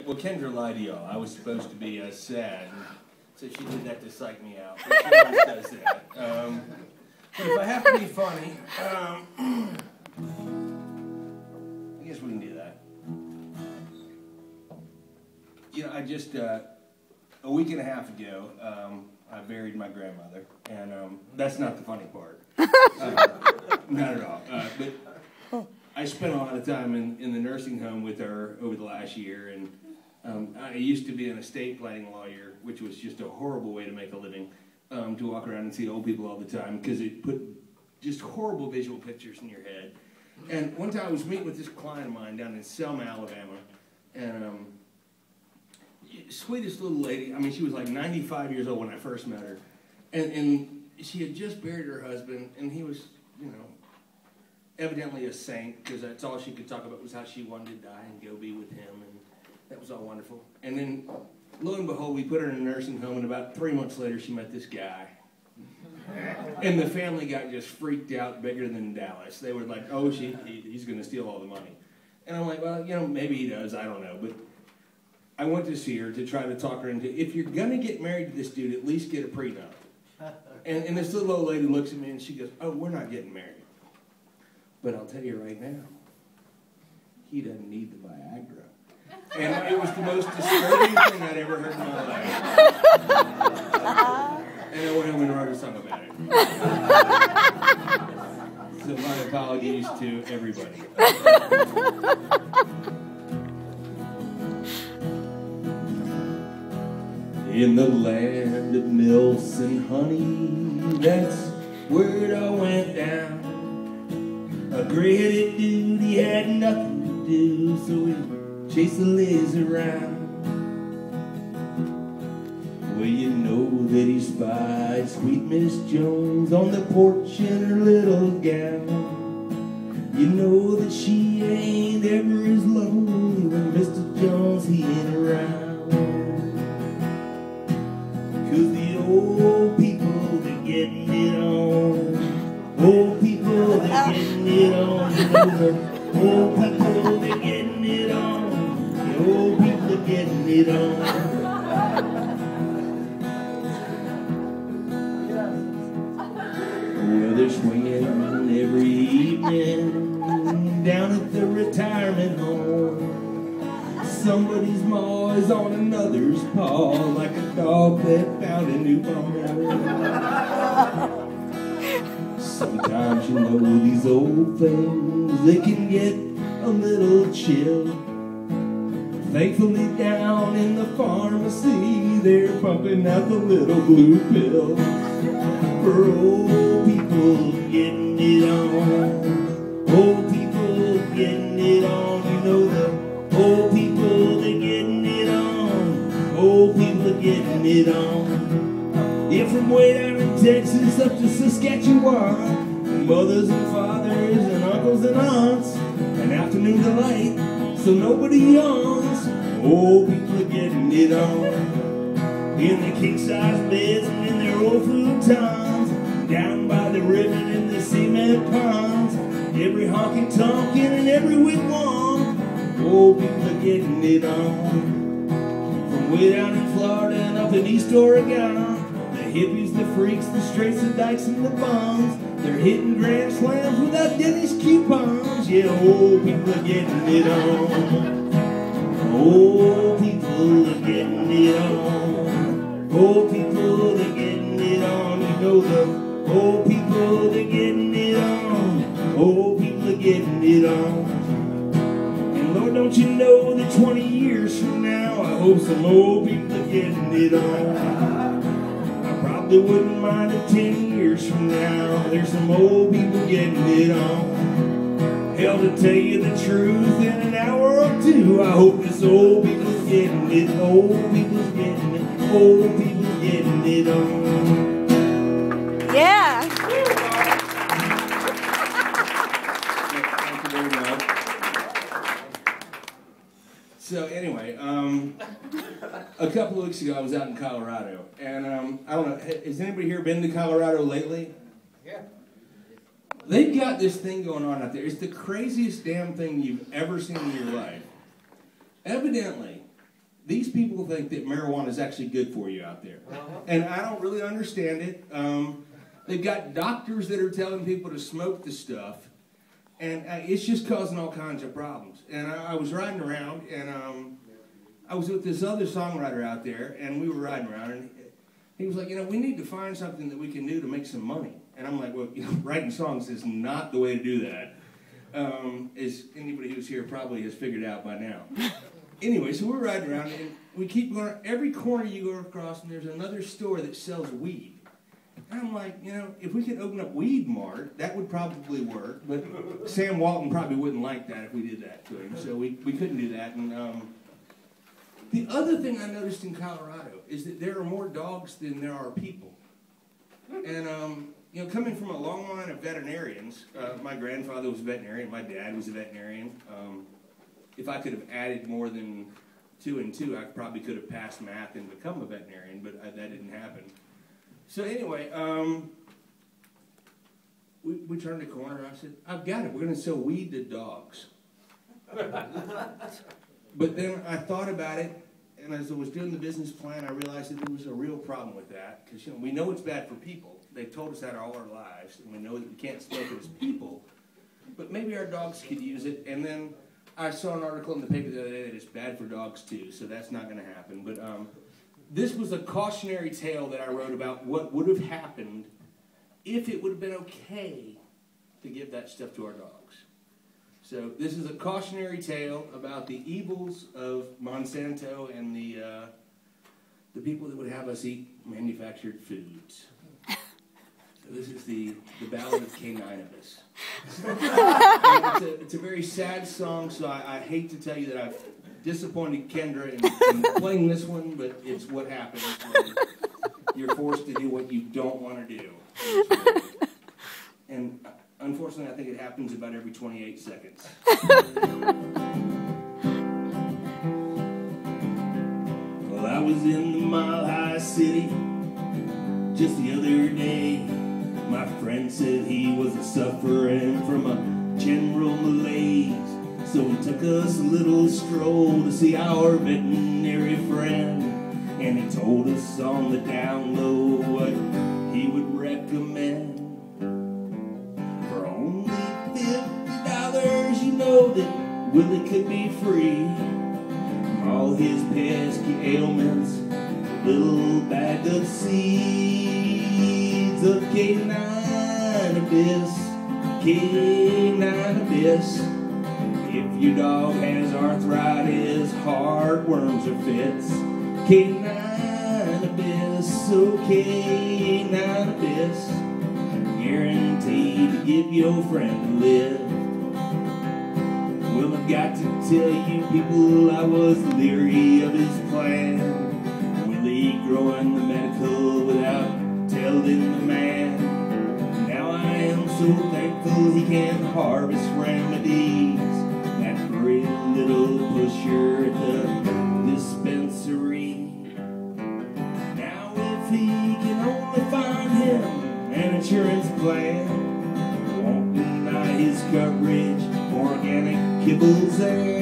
Well, Kendra lied to y'all. I was supposed to be sad, so she did that to psych me out. But she always does that. But if I have to be funny, I guess we can do that. You know, I just, a week and a half ago, I buried my grandmother, and that's not the funny part. Not at all. But I spent a lot of time in the nursing home with her over the last year, and I used to be an estate planning lawyer, which was just a horrible way to make a living, to walk around and see old people all the time, because it put just horrible visual pictures in your head. And one time I was meeting with this client of mine down in Selma, Alabama, and sweetest little lady. I mean, she was like 95 years old when I first met her, and she had just buried her husband, and he was, you know, evidently a saint, because that's all she could talk about was how she wanted to die and go be with him, and that was all wonderful. And then, lo and behold, we put her in a nursing home, and about 3 months later, she met this guy. And the family got just freaked out, bigger than Dallas. They were like, oh, he's going to steal all the money. And I'm like, well, you know, maybe he does, I don't know. But I went to see her to try to talk her into, if you're going to get married to this dude, at least get a prenup. And this little old lady looks at me, and she goes, oh, we're not getting married. But I'll tell you right now, he doesn't need the Viagra. And it was the most disturbing thing I'd ever heard in my life. And I went home and wrote a song about it. So my apologies to everybody. In the land of milks and honey, that's where it all went down. A gray-headed dude, he had nothing to do, so he chased the Liz around. Well, you know that he spied sweet Miss Jones on the porch in her little gown. You know that she ain't ever as lonely when Mr. Jones, he ain't around. 'Cause the old people, they're getting it on. Old people, they're getting it on. You know the old people, they're getting it on. The old people are getting it on. Well, they're swinging every evening down at the retirement home. Somebody's maw is on another's paw, like a dog that found a new bone. Sometimes, you know, these old things, they can get a little chill. Thankfully down in the pharmacy, they're pumping out the little blue pill. For old people getting it on. Old people getting it on. You know the old people, they're getting it on. Old people are getting it on. Yeah, from way down in Texas up to Saskatchewan, mothers and fathers and uncles and aunts, an afternoon delight, so nobody yawns. Old people are getting it on. In their king-size beds and in their old futons, down by the river in the cement ponds, every honky-tonkin' and every wigwam. Old people are getting it on. From way down in Florida and up in East Oregon, the hippies, the freaks, the straights, the dykes, and the bums, they're hitting grand slams without Denny's coupons. Yeah, old people are getting it on. Old people are getting it on. Old people, they're getting it on. You know the old people, they're getting it on. Old people are getting it on. And Lord, don't you know that 20 years from now, I hope some old people are getting it on. I probably wouldn't mind it 10 years from now. There's some old people getting it on. Hell, to tell you the truth, in an hour or two, I hope this old people's getting it. Old people's getting it. Old people's getting it on. Yeah. Thank you very much. So anyway, a couple of weeks ago I was out in Colorado, and I don't know, has anybody here been to Colorado lately? Yeah. They've got this thing going on out there. It's the craziest damn thing you've ever seen in your life. Evidently, these people think that marijuana is actually good for you out there. And I don't really understand it. They've got doctors that are telling people to smoke the stuff. And it's just causing all kinds of problems. And I was riding around, and I was with this other songwriter out there, and we were riding around, and he was like, we need to find something that we can do to make some money. And I'm like, well, writing songs is not the way to do that. As anybody who's here probably has figured out by now. Anyway, so we're riding around, and we keep going. Every corner you go across, and there's another store that sells weed. And I'm like, if we could open up Weed Mart, that would probably work. But Sam Walton probably wouldn't like that if we did that to him. So we couldn't do that. And the other thing I noticed in Colorado is that there are more dogs than there are people. And, coming from a long line of veterinarians, my grandfather was a veterinarian, my dad was a veterinarian. If I could have added more than 2 and 2, I probably could have passed math and become a veterinarian, but that didn't happen. So anyway, we turned the corner, and I said, I've got it. We're going to sell weed to dogs. But then I thought about it, and as I was doing the business plan, I realized that there was a real problem with that. Because we know it's bad for people. They've told us that all our lives, and we know that we can't smoke it as people. But maybe our dogs could use it. And then I saw an article in the paper the other day that it's bad for dogs too, so that's not going to happen. But this was a cautionary tale that I wrote about what would have happened if it would have been okay to give that stuff to our dogs. So this is a cautionary tale about the evils of Monsanto and the people that would have us eat manufactured foods. So this is the Ballad of Caninibus. It's a very sad song, so I hate to tell you that I've disappointed Kendra in playing this one, but it's what happens when you're forced to do what you don't want to do. And unfortunately, I think it happens about every 28 seconds. Well, I was in the Mile High City just the other day. My friend said he was suffering from a general malaise. So he took us a little stroll to see our veterinary friend. And he told us on the down low what he would recommend. For only $50, you know that Willie could be free from all his pesky ailments. A little bag of seeds of Caninibus, Caninibus. If your dog has arthritis, heartworms, or fits, Caninibus, oh Caninibus, guaranteed to give your friend a lift. Well, I've got to tell you people, I was leery of his plan. Willie growing the medical without telling the man. Now I am so thankful he can harvest remedies. That brave little pusher at the dispensary. Now if he can only find him an insurance plan, won't deny his coverage for organic kibbles and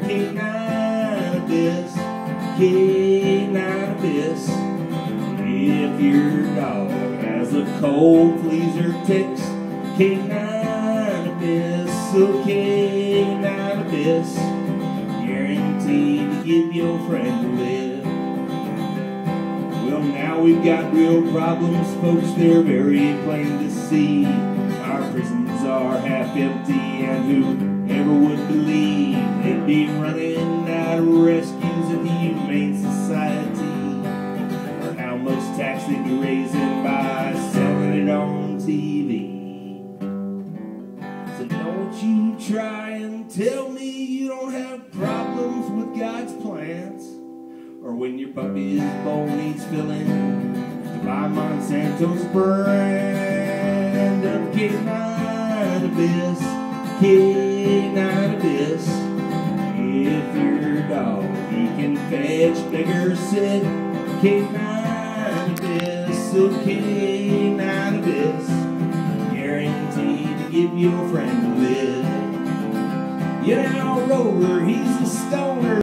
Caninibus, Caninibus. If your dog has a cold, fleas, or ticks, Caninibus, oh Caninibus, guaranteed to give your friend a lift. Well, now we've got real problems, folks, they're very plain to see. Our prisons are half empty, and whoever would believe they'd be running out of rescues at the Humane Society? Or how much tax they'd be raising by selling it on TV. So don't you try and tell me you don't have problems with God's plants, or when your puppy is born needs filling to buy Monsanto's brand of Caninibus, Caninibus. If your dog he can fetch, bigger, sit, Caninibus, oh Caninibus, guaranteed to give your friend a lift. You know, Rover, he's a star.